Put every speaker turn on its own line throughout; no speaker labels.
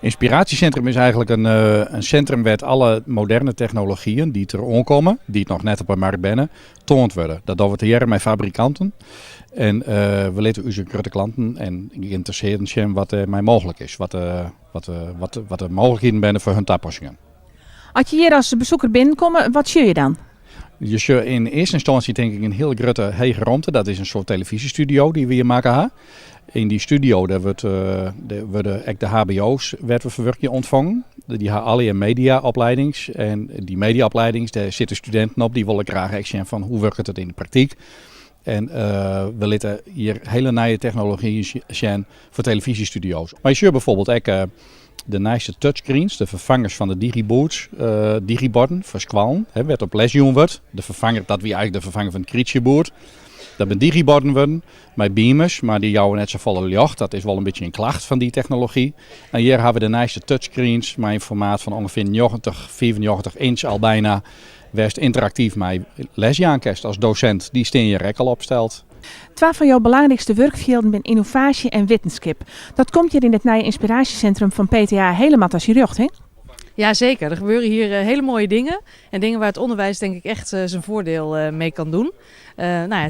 Inspiratiecentrum is eigenlijk een centrum waar alle moderne technologieën die er aankomen, die nog net op de markt zijn, toond worden. Dat doen we te jaren met fabrikanten. En we laten onze grote klanten en geïnteresseerden zien wat er mij mogelijk is. Wat de mogelijkheden zijn voor hun toepassingen.
Als je hier als bezoeker binnenkomt, wat zie je dan?
Je ziet in eerste instantie denk ik een heel grote hege ruimte. Dat is een soort televisiestudio die we hier maken. In die studio daar worden de hbo's verwerken ontvangen. Die hebben alle een mediaopleidings. En die mediaopleidings, daar zitten studenten op die willen graag echt zien van hoe werkt het in de praktijk. En we laten hier hele nieuwe technologieën zien voor televisiestudio's. Maar je ziet bijvoorbeeld ook de nieuwste touchscreens, de vervangers van de digiboards, digiborden voor squallen. Werd op les wordt. De vervanger, dat wie eigenlijk de vervanger van het krietsjeboard. Dat zijn digiborden worden, met beamers, maar die jouwen net zo volle licht. Dat is wel een beetje een klacht van die technologie. En hier hebben we de nieuwste touchscreens met een formaat van ongeveer 95 inch al bijna. Wees interactief met lesjaankest als docent, die steen je rek al opstelt.
Twee van jouw belangrijkste werkvelden zijn innovatie en wetenschap. Dat komt hier in het nieuwe inspiratiecentrum van PTA helemaal als je rug, hè?
Ja, zeker. Er gebeuren hier hele mooie dingen. En dingen waar het onderwijs denk ik echt zijn voordeel mee kan doen.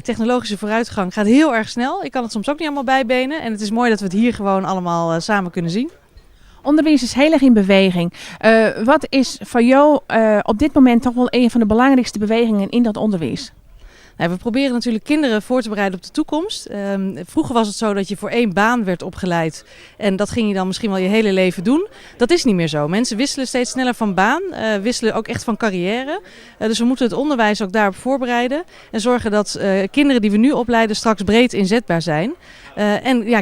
Technologische vooruitgang gaat heel erg snel. Ik kan het soms ook niet allemaal bijbenen. En het is mooi dat we het hier gewoon allemaal samen kunnen zien.
Onderwijs is heel erg in beweging. Wat is voor jou op dit moment toch wel een van de belangrijkste bewegingen in dat onderwijs?
We proberen natuurlijk kinderen voor te bereiden op de toekomst. Vroeger was het zo dat je voor één baan werd opgeleid. En dat ging je dan misschien wel je hele leven doen. Dat is niet meer zo. Mensen wisselen steeds sneller van baan. Wisselen ook echt van carrière. Dus we moeten het onderwijs ook daarop voorbereiden. En zorgen dat kinderen die we nu opleiden straks breed inzetbaar zijn.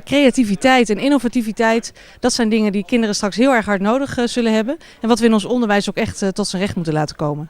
Creativiteit en innovativiteit. Dat zijn dingen die kinderen straks heel erg hard nodig zullen hebben. En wat we in ons onderwijs ook echt tot zijn recht moeten laten komen.